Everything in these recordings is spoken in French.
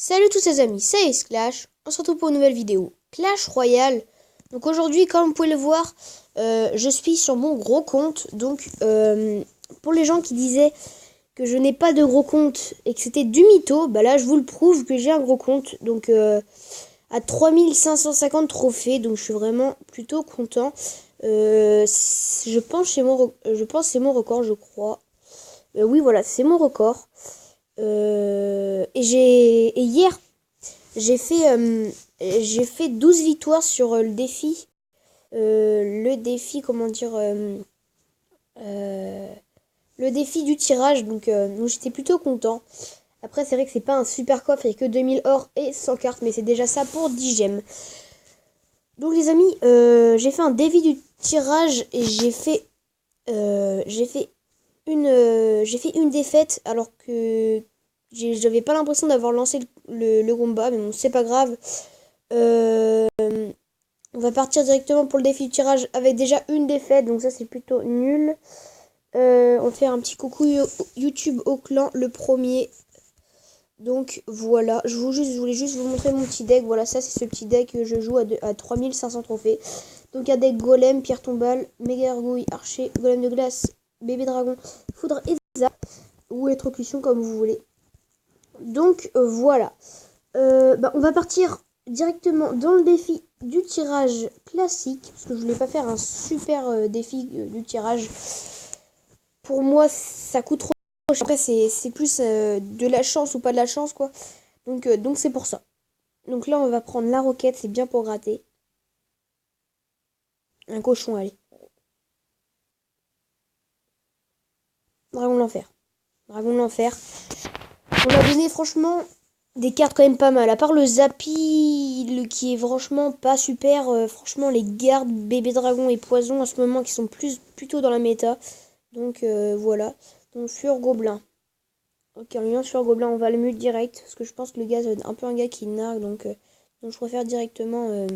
Salut tous les amis, c'est Clash, on se retrouve pour une nouvelle vidéo Clash Royale. Donc aujourd'hui, comme vous pouvez le voir, je suis sur mon gros compte. Donc pour les gens qui disaient que je n'ai pas de gros compte et que c'était du mytho, bah là je vous le prouve que j'ai un gros compte. Donc à 3550 trophées, donc je suis vraiment plutôt content. Je pense que c'est mon record, je crois. Oui voilà, c'est mon record. Et hier, j'ai fait 12 victoires sur le défi, comment dire, euh, le défi du tirage. Donc j'étais plutôt content. Après, c'est vrai que c'est pas un super coffre, il n'y a que 2000 or et 100 cartes, mais c'est déjà ça pour 10 gemmes. Donc les amis, j'ai fait un défi du tirage et j'ai fait une défaite alors que j'avais pas l'impression d'avoir lancé le combat, mais bon, c'est pas grave. Euh, on va partir directement pour le défi du tirage avec déjà une défaite, donc ça c'est plutôt nul. On va faire un petit coucou YouTube au clan, le premier. Donc voilà, je voulais juste vous montrer mon petit deck. Voilà, ça c'est ce petit deck que je joue à 3500 trophées. Donc un deck golem, pierre tombale, méga gargouille, archer, golem de glace, bébé dragon, foudre et Zap, ou électrocution comme vous voulez. Donc voilà. On va partir directement dans le défi du tirage classique. Parce que je voulais pas faire un super défi du tirage. Pour moi, ça coûte trop. Après, c'est plus de la chance ou pas de la chance, quoi. Donc c'est pour ça. Donc là, on va prendre la roquette. C'est bien pour gratter. Un cochon, allez. Dragon de l'enfer. Dragon de l'enfer. On a donné, franchement, des cartes quand même pas mal. À part le Zappy, qui est franchement pas super. Franchement, les gardes, bébé dragon et poison en ce moment qui sont plutôt dans la méta. Donc voilà. Donc Fur Gobelin. Ok, en lien sur Gobelin, on va le mute direct. Parce que je pense que le gars, c'est un peu un gars qui nargue. Donc je préfère directement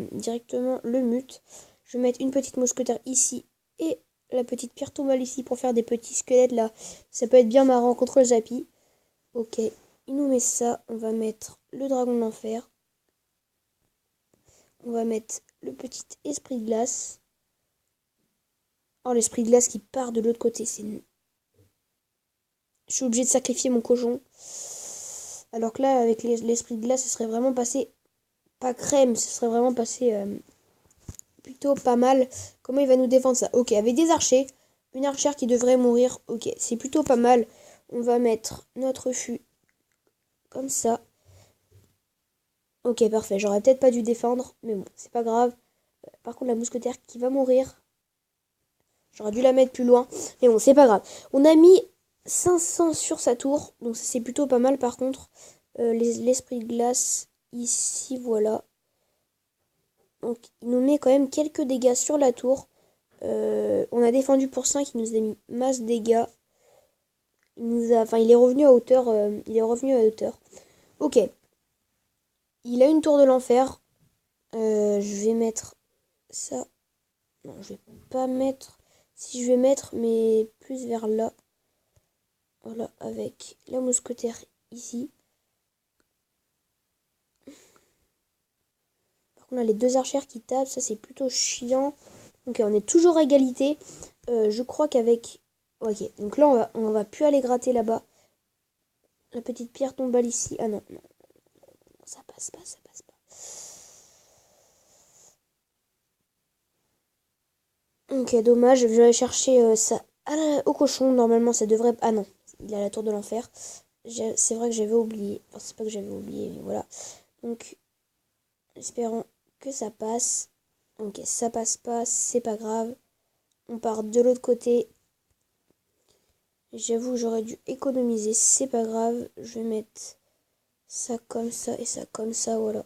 le mute. Je vais mettre une petite mousquetaire ici. Et la petite pierre tombale ici pour faire des petits squelettes là. Ça peut être bien marrant contre le Zappy. Ok, il nous met ça. On va mettre le dragon de l'enfer. On va mettre le petit esprit de glace. Oh, l'esprit de glace qui part de l'autre côté. Je suis obligée de sacrifier mon cochon. Alors que là, avec l'esprit de glace, ce serait vraiment passé... Pas crème, ce serait vraiment passé plutôt pas mal. Comment il va nous défendre ça? Ok, avec des archers. Une archère qui devrait mourir. Ok, c'est plutôt pas mal. On va mettre notre fût comme ça. Ok, parfait. J'aurais peut-être pas dû défendre, mais bon, c'est pas grave. Par contre, la mousquetaire qui va mourir. J'aurais dû la mettre plus loin. Mais bon, c'est pas grave. On a mis 500 sur sa tour. Donc ça, c'est plutôt pas mal par contre. L'esprit de glace, ici, voilà. Donc il nous met quand même quelques dégâts sur la tour. On a défendu pour 5, il nous a mis masse dégâts. Il est revenu à hauteur. Ok. Il a une tour de l'enfer. Je vais mettre ça. Non, je vais pas mettre. Si je vais mettre, mais plus vers là. Voilà, avec la mousquetaire ici. Par contre, on a les deux archères qui tapent. Ça, c'est plutôt chiant. Ok, on est toujours à égalité. Je crois qu'avec... Ok, donc là, on va plus aller gratter là-bas. La petite pierre tombale ici. Ah non, non, ça passe pas, ça passe pas. Ok, dommage. Je vais aller chercher ça au cochon. Normalement, ça devrait... Ah non, il a la tour de l'enfer. C'est vrai que j'avais oublié. Enfin, c'est pas que j'avais oublié, mais voilà. Donc, espérons que ça passe. Ok, ça passe pas, c'est pas grave. On part de l'autre côté. J'avoue, j'aurais dû économiser, c'est pas grave. Je vais mettre ça comme ça et ça comme ça, voilà.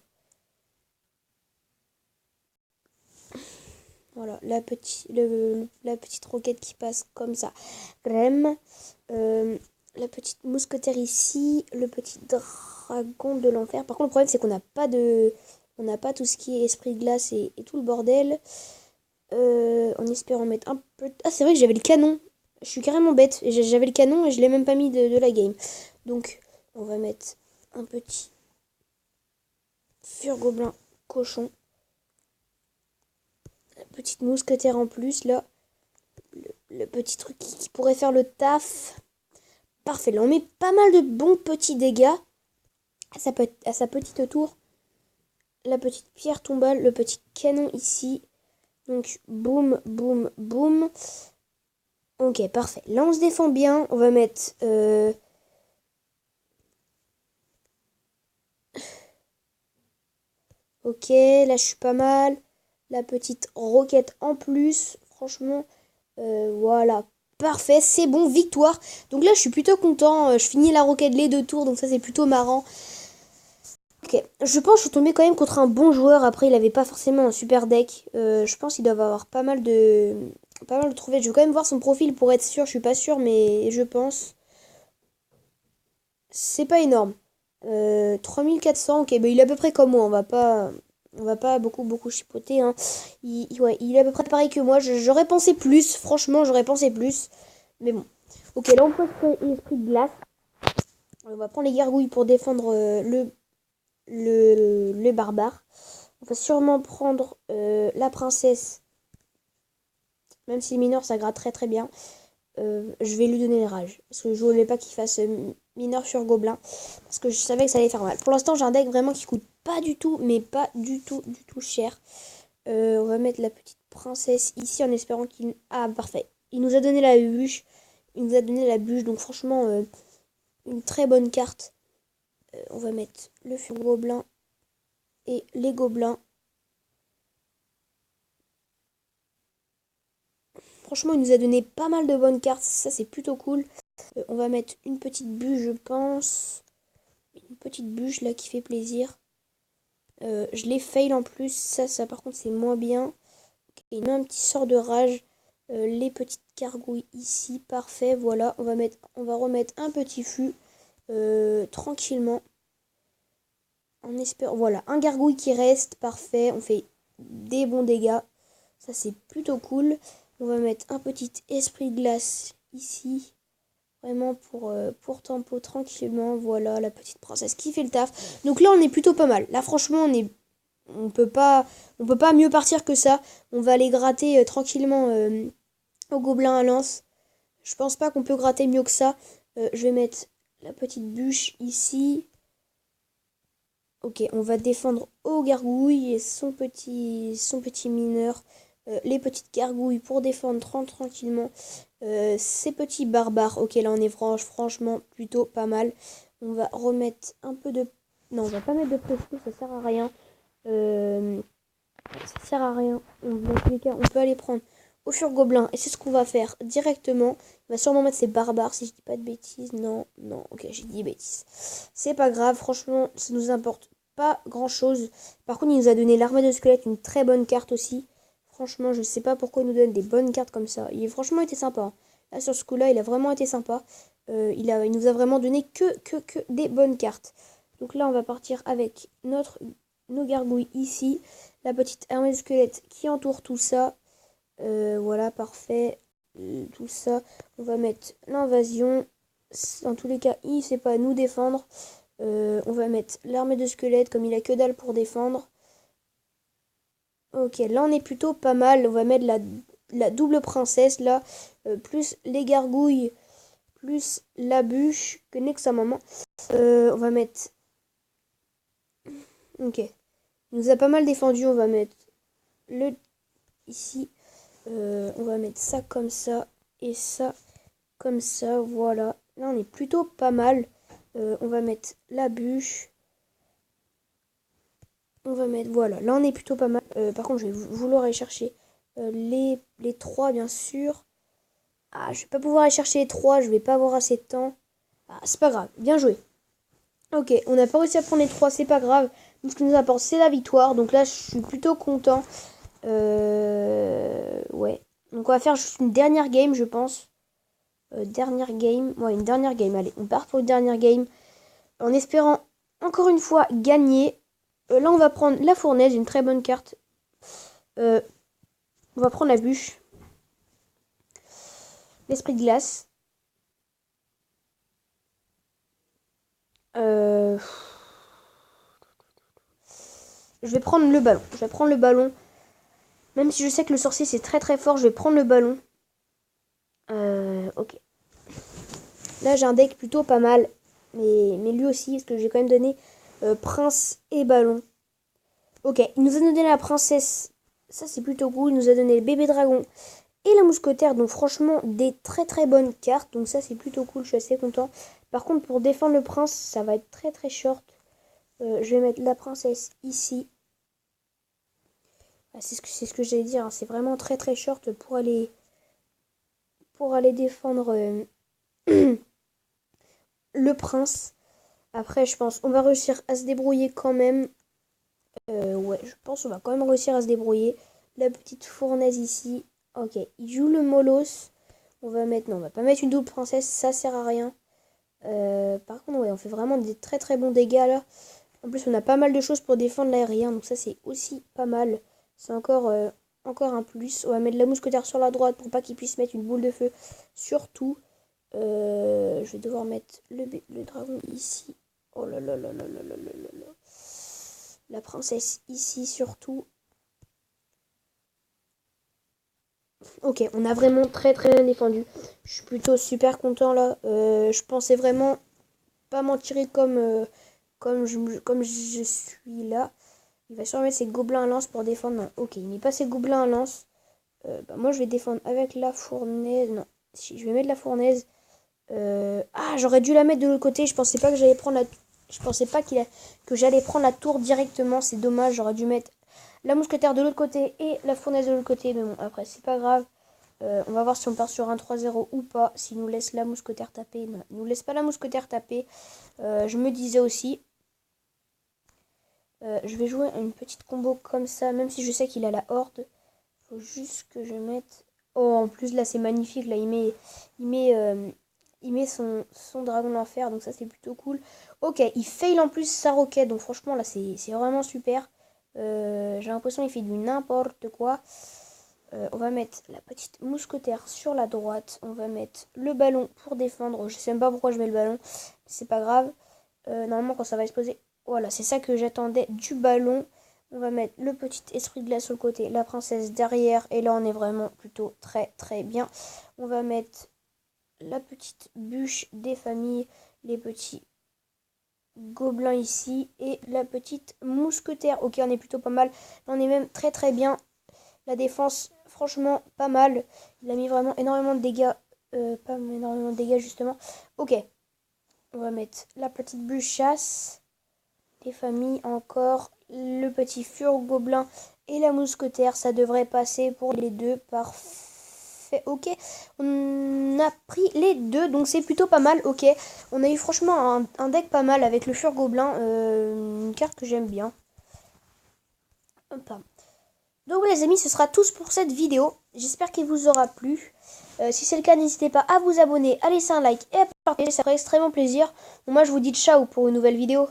Voilà, la petite roquette qui passe comme ça. Crème. La petite mousquetaire ici. Le petit dragon de l'enfer. Par contre, le problème, c'est qu'on n'a pas de... On n'a pas tout ce qui est esprit de glace et tout le bordel. En espérant mettre un peu... Ah, c'est vrai que j'avais le canon. Je suis carrément bête. J'avais le canon et je l'ai même pas mis de la game. Donc, on va mettre un petit Furgobelin cochon. La petite mousquetaire en plus, là. Le petit truc qui pourrait faire le taf. Parfait, là on met pas mal de bons petits dégâts à sa petite tour. La petite pierre tombale, le petit canon ici. Donc boum, boum, boum. Ok, parfait. Là on se défend bien. On va mettre... Ok, là je suis pas mal. La petite roquette en plus. Franchement, voilà. Parfait, c'est bon, victoire. Donc là je suis plutôt content. Je finis la roquette les 2 tours, donc ça c'est plutôt marrant. Ok, je pense que je suis tombée quand même contre un bon joueur. Après, il avait pas forcément un super deck. Je pense qu'il doit avoir pas mal de trophées. Je vais quand même voir son profil pour être sûr. Je suis pas sûre, mais je pense. C'est pas énorme. 3400, ok, bah, il est à peu près comme moi. On va pas beaucoup chipoter. Hein. Ouais, il est à peu près pareil que moi. J'aurais pensé plus. Franchement, j'aurais pensé plus. Mais bon. Ok, là on pose l'esprit de glace. On va prendre les gargouilles pour défendre le barbare. On va sûrement prendre la princesse. Même si mineur ça gratte très très bien. Je vais lui donner les rages. Parce que je voulais pas qu'il fasse mineur sur gobelin. Parce que je savais que ça allait faire mal. Pour l'instant j'ai un deck vraiment qui coûte pas du tout. Mais pas du tout cher. On va mettre la petite princesse ici en espérant qu'il... Ah parfait. Il nous a donné la bûche. Il nous a donné la bûche. Donc franchement une très bonne carte. On va mettre le gobelin et les gobelins. Franchement, il nous a donné pas mal de bonnes cartes. Ça, c'est plutôt cool. On va mettre une petite bûche, je pense. Une petite bûche, là, qui fait plaisir. Je l'ai fail en plus. Ça, par contre, c'est moins bien. Et il met un petit sort de rage. Les petites gargouilles ici. Parfait, voilà. On va remettre un petit fût. Tranquillement. En espérant... Voilà, un gargouille qui reste. Parfait. On fait des bons dégâts. Ça, c'est plutôt cool. On va mettre un petit esprit glace ici. Vraiment pour tempo tranquillement. Voilà, la petite princesse qui fait le taf. Donc là, on est plutôt pas mal. Là, franchement, on peut pas mieux partir que ça. On va aller gratter tranquillement au gobelin à lance. Je pense pas qu'on peut gratter mieux que ça. Je vais mettre la petite bûche ici. Ok, on va défendre au gargouille et son petit mineur. Les petites gargouilles pour défendre tranquillement. Ces petits barbares. Ok, là on est franchement plutôt pas mal. On va remettre un peu de... Non, on va pas mettre de pression, ça sert à rien. Ça sert à rien. Dans tous les cas, on peut aller prendre au fur-gobelin. Et c'est ce qu'on va faire directement. On va sûrement mettre ces barbares si je dis pas de bêtises. Non, ok, j'ai dit bêtises. C'est pas grave, franchement, ça nous importe pas grand chose. Par contre, il nous a donné l'armée de squelette, une très bonne carte aussi. Franchement, je sais pas pourquoi il nous donne des bonnes cartes comme ça. Il a franchement été sympa. Hein. Là, sur ce coup-là, il a vraiment été sympa. Il nous a vraiment donné que des bonnes cartes. Donc là, on va partir avec nos gargouilles ici. La petite armée de squelette qui entoure tout ça. Voilà, parfait. Tout ça. On va mettre l'invasion. Dans tous les cas, il ne sait pas nous défendre. On va mettre l'armée de squelette comme il a que dalle pour défendre. Ok, là on est plutôt pas mal. On va mettre la double princesse là. Plus les gargouilles. Plus la bûche. Que n'est que sa maman. On va mettre... Ok. Il nous a pas mal défendu. On va mettre le... Ici. On va mettre ça comme ça. Et ça comme ça. Voilà. Là on est plutôt pas mal. On va mettre la bûche. On va mettre, voilà, là on est plutôt pas mal. Par contre, je vais vouloir aller chercher les 3, bien sûr. Ah, je vais pas pouvoir aller chercher les 3, je vais pas avoir assez de temps. Ah, c'est pas grave, bien joué. Ok, on n'a pas réussi à prendre les 3, c'est pas grave. Donc, ce qui nous apporte, c'est la victoire. Donc là, je suis plutôt content. Ouais. Donc, on va faire juste une dernière game, je pense. Dernière game. Ouais, une dernière game. Allez, on part pour une dernière game. En espérant, encore une fois, gagner. Là, on va prendre la fournaise, une très bonne carte. On va prendre la bûche. L'esprit de glace. Euh... Je vais prendre le ballon. Je vais prendre le ballon. Même si je sais que le sorcier c'est très très fort, je vais prendre le ballon. Ok. Là j'ai un deck plutôt pas mal. Mais lui aussi, parce que j'ai quand même donné prince et ballon. Ok, il nous a donné la princesse. Ça c'est plutôt cool. Il nous a donné le bébé dragon et la mousquetaire. Donc franchement des très très bonnes cartes. Donc ça c'est plutôt cool, je suis assez content. Par contre pour défendre le prince, ça va être très très short. Je vais mettre la princesse ici. C'est ce que j'allais dire. Hein. C'est vraiment très très short pour aller défendre le prince. Après, je pense on va réussir à se débrouiller quand même. Ouais, je pense on va quand même réussir à se débrouiller. La petite fournaise ici. Ok, il joue le Molos. On va mettre... Non, on va pas mettre une double princesse. Ça sert à rien. Par contre, ouais, on fait vraiment des très très bons dégâts là. En plus, on a pas mal de choses pour défendre l'aérien. Donc ça, c'est aussi pas mal. C'est encore un plus. On va mettre la mousquetaire sur la droite pour pas qu'il puisse mettre une boule de feu. Surtout, je vais devoir mettre le dragon ici. Oh là là là là là là là là. La princesse ici surtout. Ok, on a vraiment très très bien défendu. Je suis plutôt super content là. Je pensais vraiment pas m'en tirer comme je suis là. Il va sûrement mettre ses gobelins à lance pour défendre. Non, ok, il met pas ses gobelins à lance. Moi je vais défendre avec la fournaise. Non, si je vais mettre la fournaise. Ah, j'aurais dû la mettre de l'autre côté. Je pensais pas que j'allais prendre la. Je pensais pas que j'allais prendre la tour directement. C'est dommage. J'aurais dû mettre la mousquetaire de l'autre côté et la fournaise de l'autre côté. Mais bon, après, c'est pas grave. On va voir si on part sur un 3-0 ou pas. S'il nous laisse la mousquetaire taper. Non, il nous laisse pas la mousquetaire taper. Je me disais aussi. Je vais jouer une petite combo comme ça. Même si je sais qu'il a la horde. Faut juste que je mette... Oh, en plus, là, c'est magnifique. Là, il met son dragon d'enfer, donc ça c'est plutôt cool. Ok, il fail en plus sa roquette, donc franchement là c'est vraiment super. J'ai l'impression qu'il fait du n'importe quoi. On va mettre la petite mousquetaire sur la droite. On va mettre le ballon pour défendre. Je sais même pas pourquoi je mets le ballon, c'est pas grave. Normalement quand ça va exploser, voilà, c'est ça que j'attendais du ballon. On va mettre le petit esprit de glace sur le côté, la princesse derrière. Et là on est vraiment plutôt très très bien. On va mettre la petite bûche des familles, les petits gobelins ici et la petite mousquetaire. Ok, on est plutôt pas mal. On est même très très bien. La défense, franchement, pas mal. Il a mis vraiment énormément de dégâts. Pas énormément de dégâts justement. Ok, on va mettre la petite bûche chasse. Les familles encore. Le petit fur gobelin et la mousquetaire. Ça devrait passer pour les deux. Parfait. Ok, on a pris les deux, donc c'est plutôt pas mal. Ok, on a eu franchement un deck pas mal avec le fur gobelin, une carte que j'aime bien. Donc les amis, ce sera tout pour cette vidéo. J'espère qu'elle vous aura plu. Si c'est le cas, n'hésitez pas à vous abonner, à laisser un like et à partager, ça ferait extrêmement plaisir. Bon, moi je vous dis ciao pour une nouvelle vidéo.